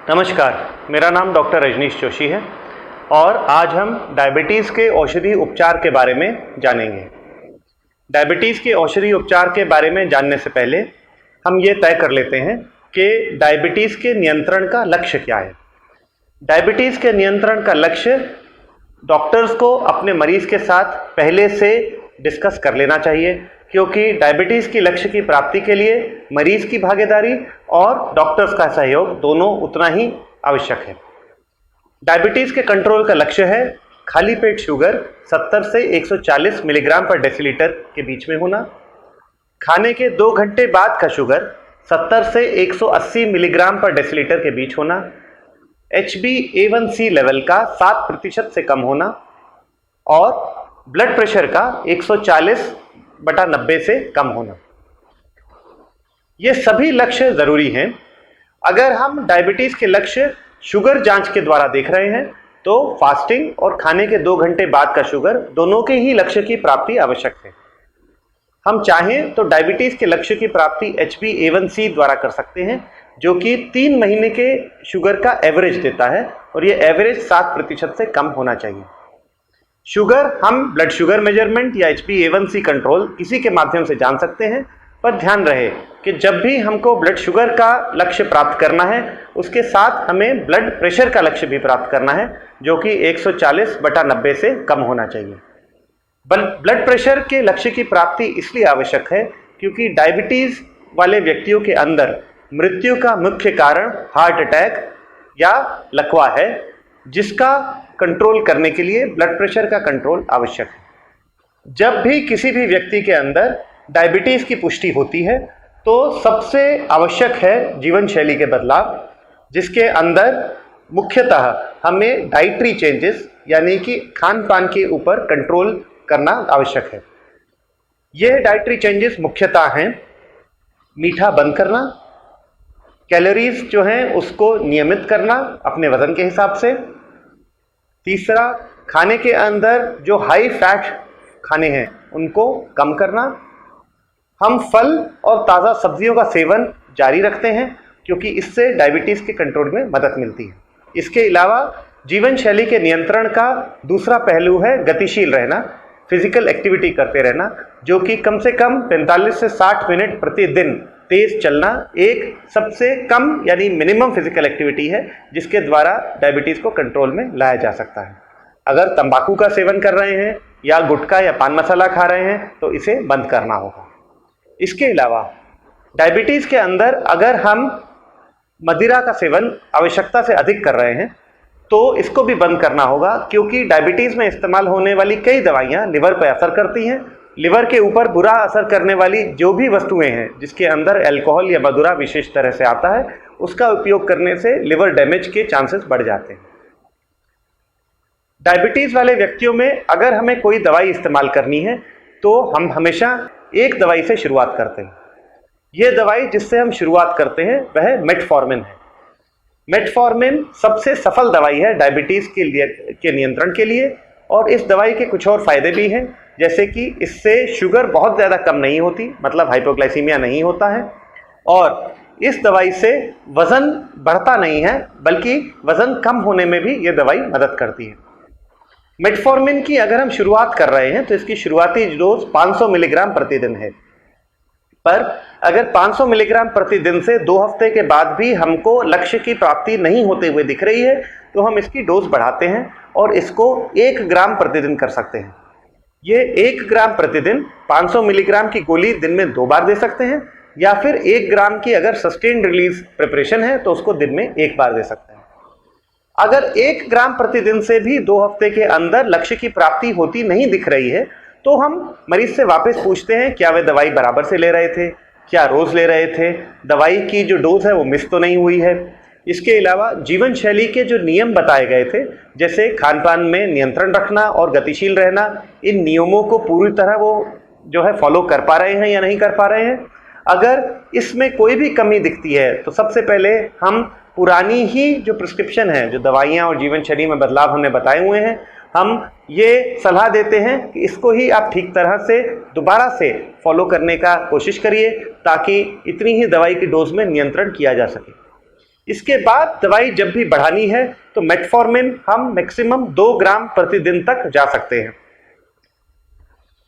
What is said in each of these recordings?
नमस्कार, मेरा नाम डॉक्टर रजनीश जोशी है और आज हम डायबिटीज़ के औषधि उपचार के बारे में जानेंगे। डायबिटीज़ के औषधि उपचार के बारे में जानने से पहले हम ये तय कर लेते हैं कि डायबिटीज़ के नियंत्रण का लक्ष्य क्या है। डायबिटीज़ के नियंत्रण का लक्ष्य डॉक्टर्स को अपने मरीज़ के साथ पहले से डिस्कस कर लेना चाहिए, क्योंकि डायबिटीज़ की लक्ष्य की प्राप्ति के लिए मरीज़ की भागीदारी और डॉक्टर्स का सहयोग दोनों उतना ही आवश्यक है। डायबिटीज़ के कंट्रोल का लक्ष्य है खाली पेट शुगर 70 से 140 मिलीग्राम पर डेसीलीटर के बीच में होना, खाने के 2 घंटे बाद का शुगर 70 से 180 मिलीग्राम पर डेसीलीटर के बीच होना, HbA1c लेवल का 7% से कम होना और ब्लड प्रेशर का 140/90 से कम होना। ये सभी लक्ष्य जरूरी हैं। अगर हम डायबिटीज के लक्ष्य शुगर जांच के द्वारा देख रहे हैं तो फास्टिंग और खाने के 2 घंटे बाद का शुगर दोनों के ही लक्ष्य की प्राप्ति आवश्यक है। हम चाहें तो डायबिटीज के लक्ष्य की प्राप्ति HbA1c द्वारा कर सकते हैं, जो कि 3 महीने के शुगर का एवरेज देता है और ये एवरेज 7% से कम होना चाहिए। शुगर हम ब्लड शुगर मेजरमेंट या HbA1c कंट्रोल किसी के माध्यम से जान सकते हैं, पर ध्यान रहे कि जब भी हमको ब्लड शुगर का लक्ष्य प्राप्त करना है उसके साथ हमें ब्लड प्रेशर का लक्ष्य भी प्राप्त करना है, जो कि 140/90 से कम होना चाहिए। ब्लड प्रेशर के लक्ष्य की प्राप्ति इसलिए आवश्यक है क्योंकि डायबिटीज वाले व्यक्तियों के अंदर मृत्यु का मुख्य कारण हार्ट अटैक या लकवा है, जिसका कंट्रोल करने के लिए ब्लड प्रेशर का कंट्रोल आवश्यक है। जब भी किसी भी व्यक्ति के अंदर डायबिटीज की पुष्टि होती है तो सबसे आवश्यक है जीवन शैली के बदलाव, जिसके अंदर मुख्यतः हमें डाइटरी चेंजेस यानी कि खान पान के ऊपर कंट्रोल करना आवश्यक है। यह डाइटरी चेंजेस मुख्यतः हैं मीठा बंद करना, कैलोरीज जो हैं उसको नियमित करना अपने वजन के हिसाब से, तीसरा खाने के अंदर जो हाई फैट खाने हैं उनको कम करना, हम फल और ताज़ा सब्जियों का सेवन जारी रखते हैं क्योंकि इससे डायबिटीज़ के कंट्रोल में मदद मिलती है। इसके अलावा जीवन शैली के नियंत्रण का दूसरा पहलू है गतिशील रहना, फिजिकल एक्टिविटी करते रहना, जो कि कम से कम 45 से 60 मिनट प्रतिदिन तेज चलना एक सबसे कम यानी मिनिमम फिजिकल एक्टिविटी है जिसके द्वारा डायबिटीज़ को कंट्रोल में लाया जा सकता है। अगर तंबाकू का सेवन कर रहे हैं या गुटखा या पान मसाला खा रहे हैं तो इसे बंद करना होगा। इसके अलावा डायबिटीज़ के अंदर अगर हम मदिरा का सेवन आवश्यकता से अधिक कर रहे हैं तो इसको भी बंद करना होगा, क्योंकि डायबिटीज़ में इस्तेमाल होने वाली कई दवाइयाँ लिवर पर असर करती हैं। लिवर के ऊपर बुरा असर करने वाली जो भी वस्तुएं हैं जिसके अंदर अल्कोहल या मदिरा विशेष तरह से आता है, उसका उपयोग करने से लिवर डैमेज के चांसेस बढ़ जाते हैं। डायबिटीज़ वाले व्यक्तियों में अगर हमें कोई दवाई इस्तेमाल करनी है तो हम हमेशा एक दवाई से शुरुआत करते हैं। ये दवाई जिससे हम शुरुआत करते हैं वह मेटफॉर्मिन है। मेटफॉर्मिन सबसे सफल दवाई है डायबिटीज़ के नियंत्रण के लिए, और इस दवाई के कुछ और फायदे भी हैं, जैसे कि इससे शुगर बहुत ज़्यादा कम नहीं होती, मतलब हाइपोग्लाइसीमिया नहीं होता है, और इस दवाई से वज़न बढ़ता नहीं है बल्कि वज़न कम होने में भी ये दवाई मदद करती है। मेटफॉर्मिन की अगर हम शुरुआत कर रहे हैं तो इसकी शुरुआती डोज 500 मिलीग्राम प्रतिदिन है, पर अगर 500 मिलीग्राम प्रतिदिन से 2 हफ्ते के बाद भी हमको लक्ष्य की प्राप्ति नहीं होते हुए दिख रही है तो हम इसकी डोज बढ़ाते हैं और इसको 1 ग्राम प्रतिदिन कर सकते हैं। ये 1 ग्राम प्रतिदिन 500 मिलीग्राम की गोली दिन में 2 बार दे सकते हैं, या फिर 1 ग्राम की अगर सस्टेन्ड रिलीज प्रिपरेशन है तो उसको दिन में 1 बार दे सकते हैं। अगर 1 ग्राम प्रतिदिन से भी 2 हफ्ते के अंदर लक्ष्य की प्राप्ति होती नहीं दिख रही है तो हम मरीज से वापस पूछते हैं क्या वे दवाई बराबर से ले रहे थे, क्या रोज ले रहे थे, दवाई की जो डोज है वो मिस तो नहीं हुई है। इसके अलावा जीवन शैली के जो नियम बताए गए थे, जैसे खान पान में नियंत्रण रखना और गतिशील रहना, इन नियमों को पूरी तरह वो जो है फॉलो कर पा रहे हैं या नहीं कर पा रहे हैं। अगर इसमें कोई भी कमी दिखती है तो सबसे पहले हम पुरानी ही जो प्रिस्क्रिप्शन है, जो दवाइयाँ और जीवन शैली में बदलाव हमने बताए हुए हैं, हम ये सलाह देते हैं कि इसको ही आप ठीक तरह से दोबारा से फॉलो करने का कोशिश करिए ताकि इतनी ही दवाई की डोज में नियंत्रण किया जा सके। इसके बाद दवाई जब भी बढ़ानी है तो मेटफॉर्मिन हम मैक्सिमम 2 ग्राम प्रतिदिन तक जा सकते हैं।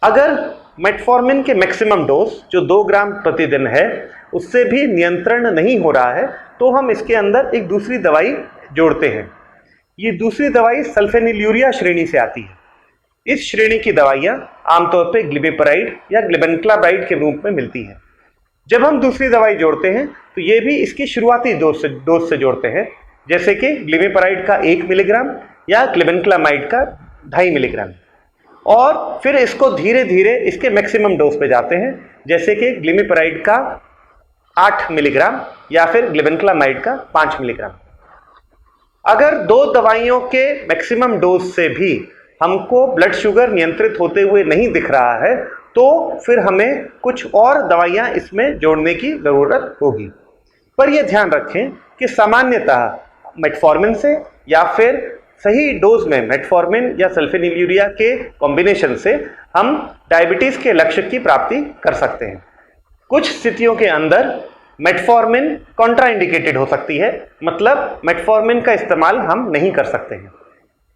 अगर मेटफॉर्मिन के मैक्सिमम डोज जो 2 ग्राम प्रतिदिन है उससे भी नियंत्रण नहीं हो रहा है तो हम इसके अंदर एक दूसरी दवाई जोड़ते हैं। ये दूसरी दवाई सल्फेनिल्यूरिया श्रेणी से आती है। इस श्रेणी की दवाइयाँ आमतौर पर ग्लिबिपराइड या ग्लिबेनक्लाबाइड के रूप में मिलती हैं। जब हम दूसरी दवाई जोड़ते हैं तो ये भी इसकी शुरुआती डोज से जोड़ते हैं, जैसे कि ग्लिबिपराइड का 1 मिलीग्राम या ग्लिबेनक्लामाइड का 2.5 मिलीग्राम, और फिर इसको धीरे धीरे इसके मैक्सिमम डोज पे जाते हैं, जैसे कि ग्लिबिपराइड का 8 मिलीग्राम या फिर ग्लिबेनक्लामाइड का 5 मिलीग्राम। अगर 2 दवाइयों के मैक्सिमम डोज से भी हमको ब्लड शुगर नियंत्रित होते हुए नहीं दिख रहा है तो फिर हमें कुछ और दवाइयां इसमें जोड़ने की ज़रूरत होगी। पर यह ध्यान रखें कि सामान्यतः मेटफॉर्मिन से या फिर सही डोज में मेटफॉर्मिन या सल्फेनिल्यूरिया के कॉम्बिनेशन से हम डायबिटीज़ के लक्ष्य की प्राप्ति कर सकते हैं। कुछ स्थितियों के अंदर मेटफॉर्मिन कॉन्ट्राइंडिकेटेड हो सकती है, मतलब मेटफॉर्मिन का इस्तेमाल हम नहीं कर सकते हैं।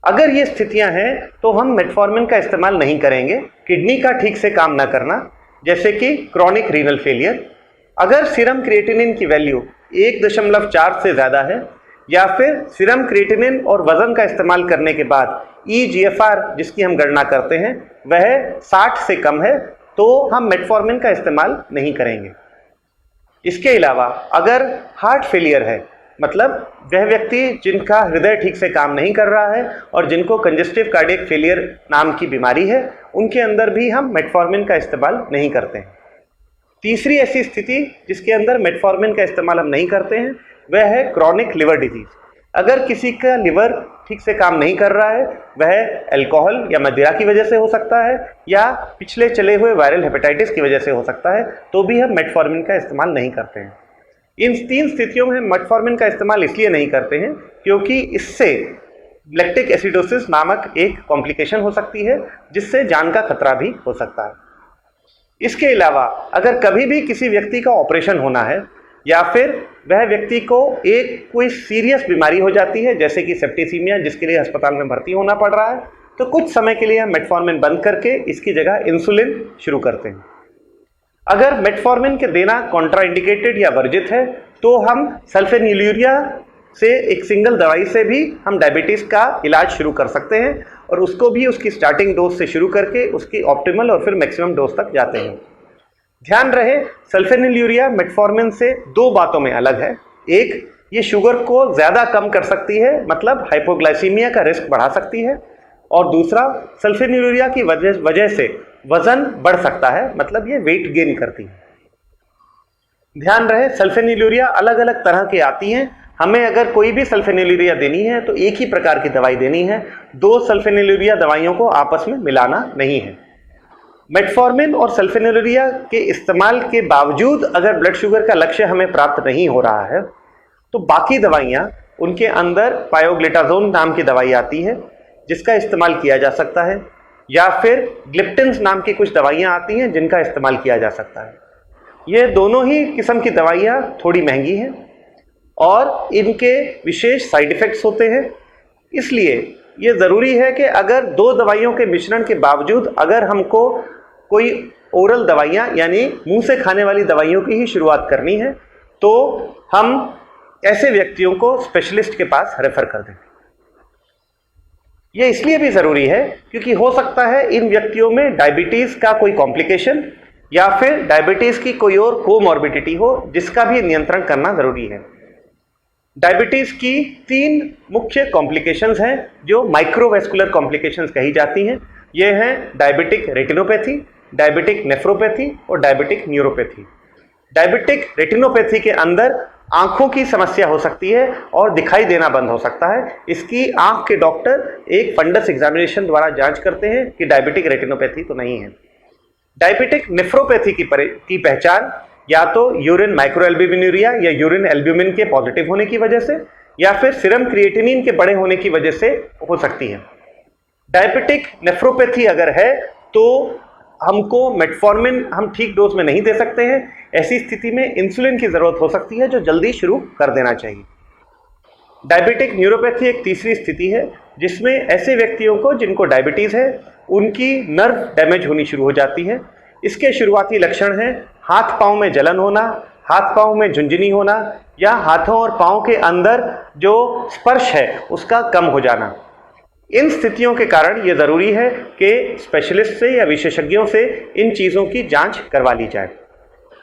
अगर ये स्थितियां हैं तो हम मेटफॉर्मिन का इस्तेमाल नहीं करेंगे। किडनी का ठीक से काम ना करना, जैसे कि क्रॉनिक रीनल फेलियर, अगर सीरम क्रिएटिनिन की वैल्यू 1.4 से ज़्यादा है, या फिर सीरम क्रिएटिनिन और वज़न का इस्तेमाल करने के बाद EGFR जिसकी हम गणना करते हैं वह 60 से कम है, तो हम मेटफॉर्मिन का इस्तेमाल नहीं करेंगे। इसके अलावा अगर हार्ट फेलियर है, मतलब वह व्यक्ति जिनका हृदय ठीक से काम नहीं कर रहा है और जिनको कंजेस्टिव कार्डियक फेलियर नाम की बीमारी है, उनके अंदर भी हम मेटफॉर्मिन का इस्तेमाल नहीं करते हैं। तीसरी ऐसी स्थिति जिसके अंदर मेटफॉर्मिन का इस्तेमाल हम नहीं करते हैं वह है क्रॉनिक लिवर डिजीज। अगर किसी का लिवर ठीक से काम नहीं कर रहा है, वह अल्कोहल या मदिरा की वजह से हो सकता है या पिछले चले हुए वायरल हेपेटाइटिस की वजह से हो सकता है, तो भी हम मेटफॉर्मिन का इस्तेमाल नहीं करते हैं। इन 3 स्थितियों में मेटफॉर्मिन का इस्तेमाल इसलिए नहीं करते हैं क्योंकि इससे लैक्टिक एसिडोसिस नामक एक कॉम्प्लिकेशन हो सकती है जिससे जान का खतरा भी हो सकता है। इसके अलावा अगर कभी भी किसी व्यक्ति का ऑपरेशन होना है या फिर वह व्यक्ति को एक कोई सीरियस बीमारी हो जाती है, जैसे कि सेप्टिसीमिया, जिसके लिए अस्पताल में भर्ती होना पड़ रहा है, तो कुछ समय के लिए हम मेटफॉर्मिन बंद करके इसकी जगह इंसुलिन शुरू करते हैं। अगर मेटफॉर्मिन के देना कॉन्ट्राइंडिकेटेड या वर्जित है तो हम सल्फेनिल्यूरिया से एक सिंगल दवाई से भी हम डायबिटीज़ का इलाज शुरू कर सकते हैं, और उसको भी उसकी स्टार्टिंग डोज से शुरू करके उसकी ऑप्टिमल और फिर मैक्सिमम डोज तक जाते हैं। ध्यान रहे, सल्फेनिल्यूरिया मेटफॉर्मिन से 2 बातों में अलग है। एक, ये शुगर को ज़्यादा कम कर सकती है, मतलब हाइपोग्लाइसीमिया का रिस्क बढ़ा सकती है, और दूसरा, सल्फेनिल्यूरिया की वजह से वजन बढ़ सकता है, मतलब ये वेट गेन करती है। ध्यान रहे, सल्फेनिल्यूरिया अलग अलग तरह की आती हैं। हमें अगर कोई भी सल्फेनिल्यूरिया देनी है तो एक ही प्रकार की दवाई देनी है, 2 सल्फेनिल्यूरिया दवाइयों को आपस में मिलाना नहीं है। मेटफॉर्मिन और सल्फेनिल्यूरिया के इस्तेमाल के बावजूद अगर ब्लड शुगर का लक्ष्य हमें प्राप्त नहीं हो रहा है तो बाकी दवाइयाँ, उनके अंदर पायोग्लिटाजोन नाम की दवाई आती है जिसका इस्तेमाल किया जा सकता है, या फिर ग्लिप्टिन्स नाम की कुछ दवाइयाँ आती हैं जिनका इस्तेमाल किया जा सकता है। ये दोनों ही किस्म की दवाइयाँ थोड़ी महंगी हैं और इनके विशेष साइड इफ़ेक्ट्स होते हैं। इसलिए ये ज़रूरी है कि अगर 2 दवाइयों के मिश्रण के बावजूद अगर हमको कोई ओरल दवाइयाँ यानी मुंह से खाने वाली दवाइयों की ही शुरुआत करनी है तो हम ऐसे व्यक्तियों को स्पेशलिस्ट के पास रेफर कर दें। ये इसलिए भी ज़रूरी है क्योंकि हो सकता है इन व्यक्तियों में डायबिटीज़ का कोई कॉम्प्लिकेशन या फिर डायबिटीज़ की कोई और कोमॉर्बिडिटी हो जिसका भी नियंत्रण करना ज़रूरी है। डायबिटीज़ की 3 मुख्य कॉम्प्लिकेशंस हैं जो माइक्रोवेस्कुलर कॉम्प्लिकेशंस कही जाती हैं। ये हैं डायबिटिक रेटिनोपैथी, डायबिटिक नेफ्रोपैथी और डायबिटिक न्यूरोपैथी। डायबिटिक रेटिनोपैथी के अंदर आंखों की समस्या हो सकती है और दिखाई देना बंद हो सकता है। इसकी आंख के डॉक्टर एक फंडस एग्जामिनेशन द्वारा जांच करते हैं कि डायबिटिक रेटिनोपैथी तो नहीं है। डायबिटिक नेफ्रोपैथी की पहचान या तो यूरिन माइक्रोएल्ब्यूमिनुरिया या यूरिन एल्ब्यूमिन के पॉजिटिव होने की वजह से या फिर सीरम क्रिएटिनिन के बड़े होने की वजह से हो सकती है। डायबिटिक नेफ्रोपैथी अगर है तो हमको मेटफॉर्मिन हम ठीक डोज में नहीं दे सकते हैं। ऐसी स्थिति में इंसुलिन की ज़रूरत हो सकती है जो जल्दी शुरू कर देना चाहिए। डायबिटिक न्यूरोपैथी एक तीसरी स्थिति है जिसमें ऐसे व्यक्तियों को जिनको डायबिटीज़ है उनकी नर्व डैमेज होनी शुरू हो जाती है। इसके शुरुआती लक्षण हैं हाथ पांव में जलन होना, हाथ पांव में झुंझुनी होना या हाथों और पांव के अंदर जो स्पर्श है उसका कम हो जाना। इन स्थितियों के कारण ये ज़रूरी है कि स्पेशलिस्ट से या विशेषज्ञों से इन चीज़ों की जांच करवा ली जाए।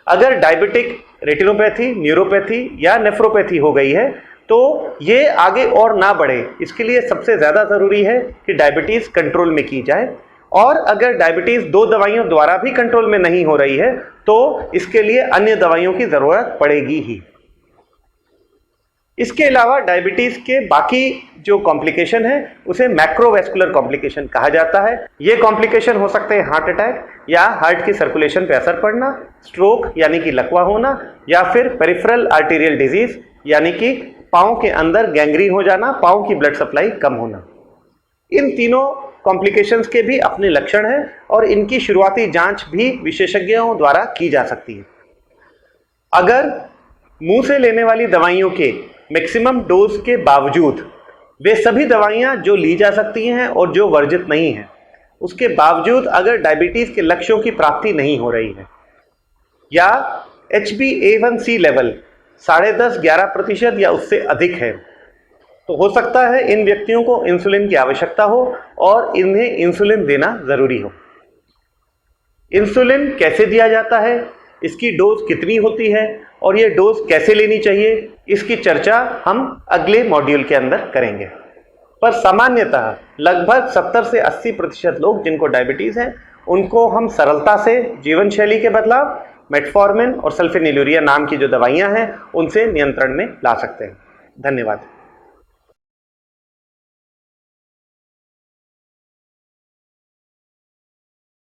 अगर डायबिटिक रेटिनोपैथी, न्यूरोपैथी या नेफ्रोपैथी हो गई है तो ये आगे और ना बढ़े, इसके लिए सबसे ज़्यादा ज़रूरी है कि डायबिटीज़ कंट्रोल में की जाए। और अगर डायबिटीज़ 2 दवाइयों द्वारा भी कंट्रोल में नहीं हो रही है तो इसके लिए अन्य दवाइयों की ज़रूरत पड़ेगी ही। इसके अलावा डायबिटीज़ के बाकी जो कॉम्प्लिकेशन है उसे मैक्रोवैस्कुलर कॉम्प्लिकेशन कहा जाता है। ये कॉम्प्लिकेशन हो सकते हैं हार्ट अटैक या हार्ट की सर्कुलेशन पर असर पड़ना, स्ट्रोक यानी कि लकवा होना, या फिर पेरिफेरल आर्टेरियल डिजीज यानी कि पाँव के अंदर गैंग्रीन हो जाना, पाँव की ब्लड सप्लाई कम होना। इन तीनों कॉम्प्लिकेशंस के भी अपने लक्षण हैं और इनकी शुरुआती जांच भी विशेषज्ञों द्वारा की जा सकती है। अगर मुंह से लेने वाली दवाइयों के मैक्सिमम डोज के बावजूद वे सभी दवाइयां जो ली जा सकती हैं और जो वर्जित नहीं हैं, उसके बावजूद अगर डायबिटीज़ के लक्ष्यों की प्राप्ति नहीं हो रही है या HbA1c लेवल 10.5-11% या उससे अधिक है तो हो सकता है इन व्यक्तियों को इंसुलिन की आवश्यकता हो और इन्हें इंसुलिन देना ज़रूरी हो। इंसुलिन कैसे दिया जाता है, इसकी डोज कितनी होती है और ये डोज कैसे लेनी चाहिए, इसकी चर्चा हम अगले मॉड्यूल के अंदर करेंगे। पर सामान्यतः लगभग 70 से 80% लोग जिनको डायबिटीज़ है उनको हम सरलता से जीवन शैली के बदलाव, मेटफॉर्मिन और सल्फेनिलुरिया नाम की जो दवाइयां हैं उनसे नियंत्रण में ला सकते हैं। धन्यवाद।